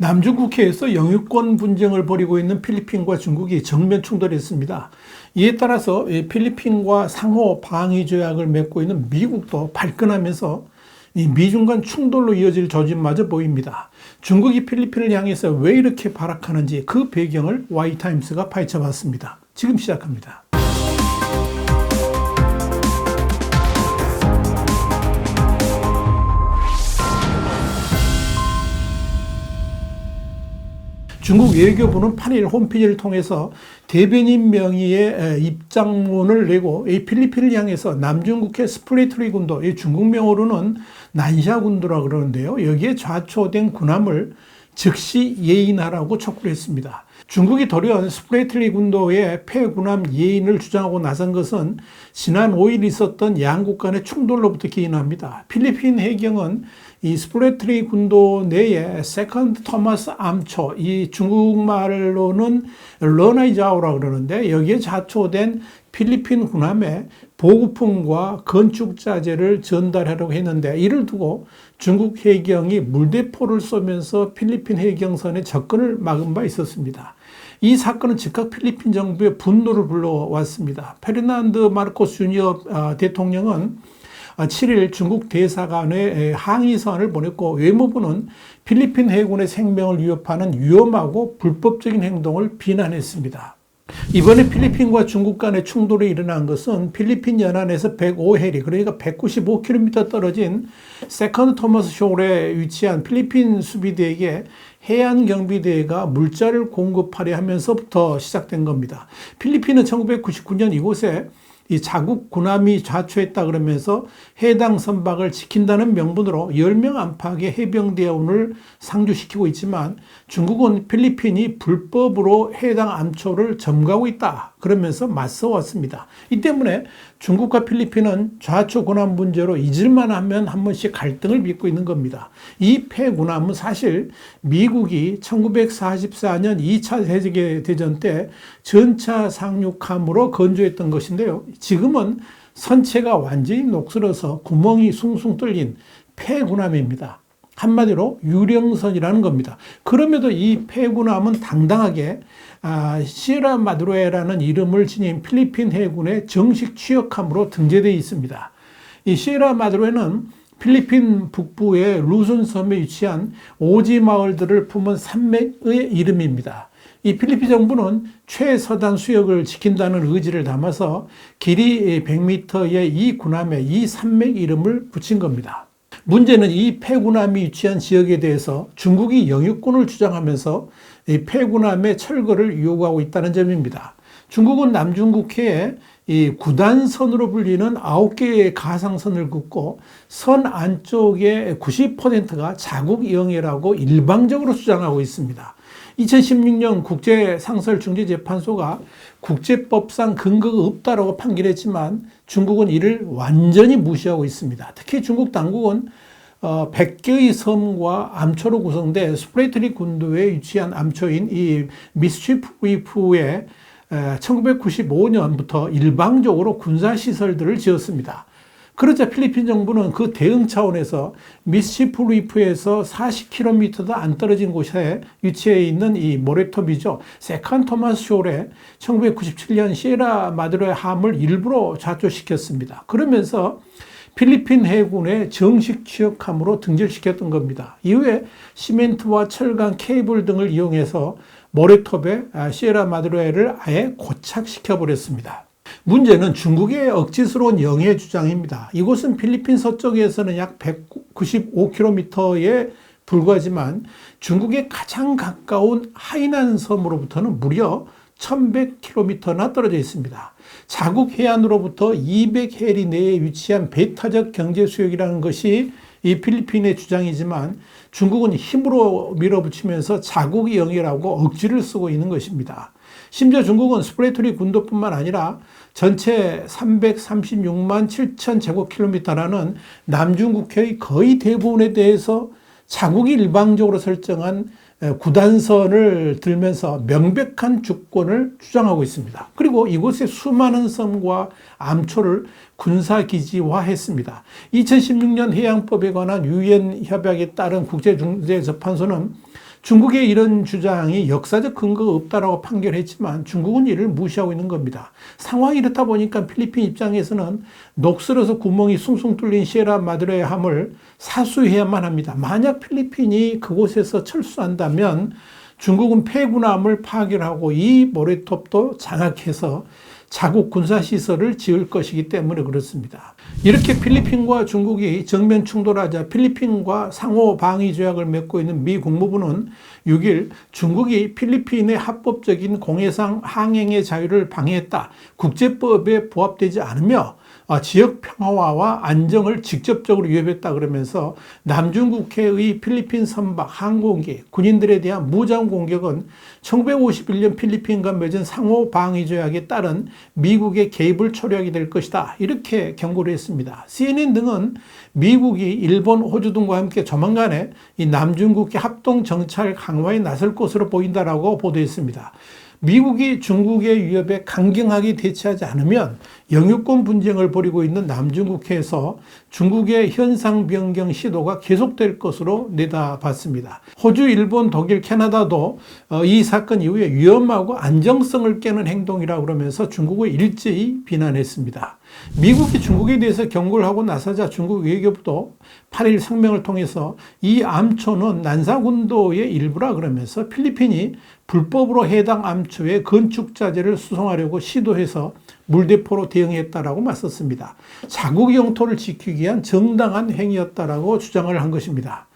남중국해에서 영유권 분쟁을 벌이고 있는 필리핀과 중국이 정면 충돌했습니다. 이에 따라서 필리핀과 상호 방위 조약을 맺고 있는 미국도 발끈하면서 미중 간 충돌로 이어질 조짐마저 보입니다. 중국이 필리핀을 향해서 왜 이렇게 발악하는지 그 배경을 Y타임스가 파헤쳐봤습니다. 지금 시작합니다. 중국 외교부는 8일 홈페이지를 통해서 대변인 명의의 입장문을 내고 이 필리핀을 향해서 남중국해 스프레트리 군도, 이 중국명으로는 난샤군도라고 그러는데요. 여기에 좌초된 군함을 즉시 예인하라고 촉구를 했습니다. 중국이 돌연 스프레트리 군도의 폐군함 예인을 주장하고 나선 것은 지난 5일 있었던 양국 간의 충돌로부터 기인합니다. 필리핀 해경은 이 스프레트리 군도 내에 세컨드 토마스 암초, 이 중국말로는 러나이자오라고 그러는데 여기에 좌초된 필리핀 군함에 보급품과 건축자재를 전달하려고 했는데 이를 두고 중국 해경이 물대포를 쏘면서 필리핀 해경선에 접근을 막은 바 있었습니다. 이 사건은 즉각 필리핀 정부의 분노를 불러왔습니다. 페르난드 마르코스 주니어 대통령은 7일 중국 대사관에 항의서를 보냈고 외무부는 필리핀 해군의 생명을 위협하는 위험하고 불법적인 행동을 비난했습니다. 이번에 필리핀과 중국 간의 충돌이 일어난 것은 필리핀 연안에서 105해리, 그러니까 195km 떨어진 세컨드 토마스 쇼에 위치한 필리핀 수비대에게 해안경비대가 물자를 공급하려 하면서부터 시작된 겁니다. 필리핀은 1999년 이곳에 이 자국 군함이 좌초했다 그러면서 해당 선박을 지킨다는 명분으로 10명 안팎의 해병대원을 상주시키고 있지만 중국은 필리핀이 불법으로 해당 암초를 점거하고 있다 그러면서 맞서왔습니다. 이 때문에 중국과 필리핀은 좌초 군함 문제로 잊을만 하면 한 번씩 갈등을 빚고 있는 겁니다. 이 폐군함은 사실 미국이 1944년 2차 세계대전 때 전차 상륙함으로 건조했던 것인데요. 지금은 선체가 완전히 녹슬어서 구멍이 숭숭 뚫린 폐군함입니다. 한마디로 유령선이라는 겁니다. 그럼에도 이 폐군함은 당당하게 시에라 마드로에라는 이름을 지닌 필리핀 해군의 정식 취역함으로 등재되어 있습니다. 이 시에라 마드로에는 필리핀 북부의 루손 섬에 위치한 오지 마을들을 품은 산맥의 이름입니다. 이 필리핀 정부는 최서단 수역을 지킨다는 의지를 담아서 길이 100m의 이 군함에 이 산맥 이름을 붙인 겁니다. 문제는 이 폐군함이 위치한 지역에 대해서 중국이 영유권을 주장하면서 이 폐군함의 철거를 요구하고 있다는 점입니다. 중국은 남중국해에 이 구단선으로 불리는 9개의 가상선을 긋고 선 안쪽의 90%가 자국 영해라고 일방적으로 주장하고 있습니다. 2016년 국제상설중재재판소가 국제법상 근거가 없다고 판결했지만 중국은 이를 완전히 무시하고 있습니다. 특히 중국 당국은 100개의 섬과 암초로 구성된 스프레트리 군도에 위치한 암초인 이 미스치프 리프에 1995년부터 일방적으로 군사시설들을 지었습니다. 그러자 필리핀 정부는 그 대응 차원에서 미스치프 리프에서 40km도 안 떨어진 곳에 위치해 있는 이 모레톱이죠. 세컨드 토마스 쇼에 1997년 시에라 마드로의 함을 일부러 좌초시켰습니다. 그러면서 필리핀 해군의 정식 취역함으로 등재시켰던 겁니다. 이후에 시멘트와 철강, 케이블 등을 이용해서 모레톱에 시에라 마드로에를 아예 고착시켜버렸습니다. 문제는 중국의 억지스러운 영해 주장입니다. 이곳은 필리핀 서쪽에서는 약 195km에 불과하지만 중국의 가장 가까운 하이난 섬으로부터는 무려 1100km나 떨어져 있습니다. 자국 해안으로부터 200해리 내에 위치한 배타적 경제수역이라는 것이 이 필리핀의 주장이지만 중국은 힘으로 밀어붙이면서 자국 영해라고 억지를 쓰고 있는 것입니다. 심지어 중국은 스프레트리 군도뿐만 아니라 전체 336만 7천 제곱킬로미터라는 남중국해의 거의 대부분에 대해서 자국이 일방적으로 설정한 구단선을 들면서 명백한 주권을 주장하고 있습니다. 그리고 이곳의 수많은 섬과 암초를 군사기지화했습니다. 2016년 해양법에 관한 유엔 협약에 따른 국제중재재판소는 중국의 이런 주장이 역사적 근거가 없다라고 판결했지만 중국은 이를 무시하고 있는 겁니다. 상황이 이렇다 보니까 필리핀 입장에서는 녹슬어서 구멍이 숭숭 뚫린 시에라마드레 함을 사수해야만 합니다. 만약 필리핀이 그곳에서 철수한다면 중국은 폐군함을 파괴하고 이 모래톱도 장악해서 자국 군사시설을 지을 것이기 때문에 그렇습니다. 이렇게 필리핀과 중국이 정면 충돌하자 필리핀과 상호 방위 조약을 맺고 있는 미 국무부는 6일 중국이 필리핀의 합법적인 공해상 항행의 자유를 방해했다. 국제법에 부합되지 않으며 지역 평화와 안정을 직접적으로 위협했다 그러면서 남중국해의 필리핀 선박, 항공기, 군인들에 대한 무장 공격은 1951년 필리핀과 맺은 상호 방위 조약에 따른 미국의 개입을 초래하게 될 것이다. 이렇게 경고를 했습니다. CNN 등은 미국이 일본, 호주 등과 함께 조만간에 이 남중국해 합동 정찰 강화에 나설 것으로 보인다라고 보도했습니다. 미국이 중국의 위협에 강경하게 대처하지 않으면 영유권 분쟁을 벌이고 있는 남중국해에서 중국의 현상 변경 시도가 계속될 것으로 내다봤습니다. 호주, 일본, 독일, 캐나다도 이 사건 이후에 위험하고 안정성을 깨는 행동이라고 그러면서 중국을 일제히 비난했습니다. 미국이 중국에 대해서 경고를 하고 나서자 중국 외교부도 8일 성명을 통해서 이 암초는 난사군도의 일부라 그러면서 필리핀이 불법으로 해당 암초에 건축자재를 수송하려고 시도해서 물대포로 대응했다라고 맞섰습니다. 자국 영토를 지키기 위한 정당한 행위였다라고 주장을 한 것입니다.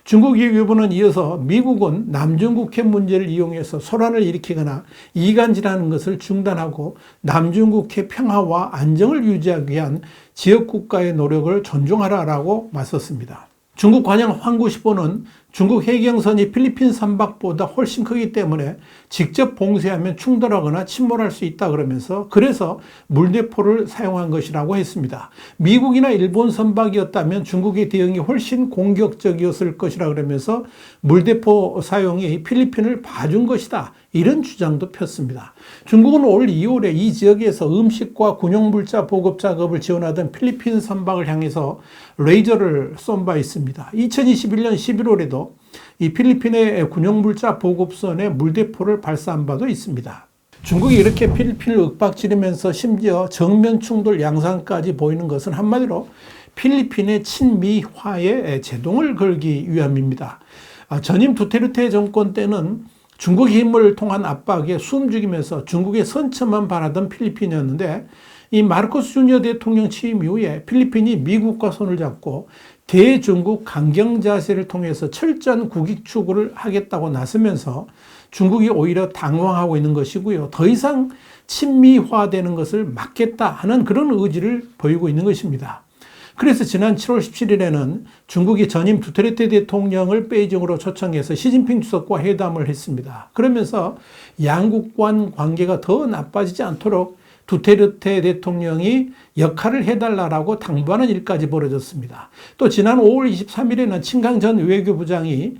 중국 외교부는 이어서 미국은 남중국해 문제를 이용해서 소란을 일으키거나 이간질하는 것을 중단하고 남중국해 평화와 안정을 유지하기 위한 지역국가의 노력을 존중하라라고 맞섰습니다. 중국 관영 환구시보는 중국 해경선이 필리핀 선박보다 훨씬 크기 때문에 직접 봉쇄하면 충돌하거나 침몰할 수 있다 그러면서 그래서 물대포를 사용한 것이라고 했습니다. 미국이나 일본 선박이었다면 중국의 대응이 훨씬 공격적이었을 것이라 그러면서 물대포 사용이 필리핀을 봐준 것이다. 이런 주장도 폈습니다. 중국은 올 2월에 이 지역에서 음식과 군용물자 보급 작업을 지원하던 필리핀 선박을 향해서 레이저를 쏜 바 있습니다. 2021년 11월에도 이 필리핀의 군용물자 보급선에 물대포를 발사한 바도 있습니다. 중국이 이렇게 필리핀을 윽박지르면서 심지어 정면 충돌 양상까지 보이는 것은 한마디로 필리핀의 친미화에 제동을 걸기 위함입니다. 전임 두테르테 정권 때는 중국의 힘을 통한 압박에 숨죽이면서 중국의 선처만 바라던 필리핀이었는데 이 마르코스 주니어 대통령 취임 이후에 필리핀이 미국과 손을 잡고 대중국 강경 자세를 통해서 철저한 국익 추구를 하겠다고 나서면서 중국이 오히려 당황하고 있는 것이고요. 더 이상 친미화되는 것을 막겠다 하는 그런 의지를 보이고 있는 것입니다. 그래서 지난 7월 17일에는 중국이 전임 두테르테 대통령을 베이징으로 초청해서 시진핑 주석과 회담을 했습니다. 그러면서 양국 간 관계가 더 나빠지지 않도록 두테르테 대통령이 역할을 해달라고 당부하는 일까지 벌어졌습니다. 또 지난 5월 23일에는 친강 전 외교부장이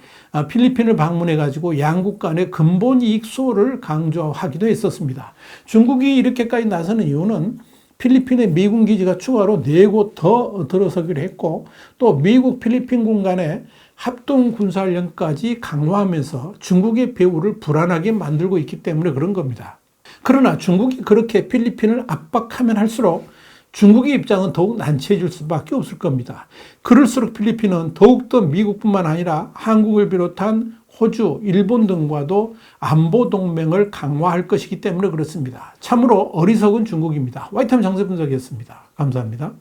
필리핀을 방문해가지고 양국 간의 근본 이익 수호를 강조하기도 했었습니다. 중국이 이렇게까지 나서는 이유는 필리핀의 미군 기지가 추가로 4곳 더 들어서기로 했고 또 미국 필리핀군 간의 합동 군사훈련까지 강화하면서 중국의 배후를 불안하게 만들고 있기 때문에 그런 겁니다. 그러나 중국이 그렇게 필리핀을 압박하면 할수록 중국의 입장은 더욱 난처해질 수밖에 없을 겁니다. 그럴수록 필리핀은 더욱더 미국뿐만 아니라 한국을 비롯한 호주, 일본 등과도 안보 동맹을 강화할 것이기 때문에 그렇습니다. 참으로 어리석은 중국입니다. 화이트함 장세 분석이었습니다. 감사합니다.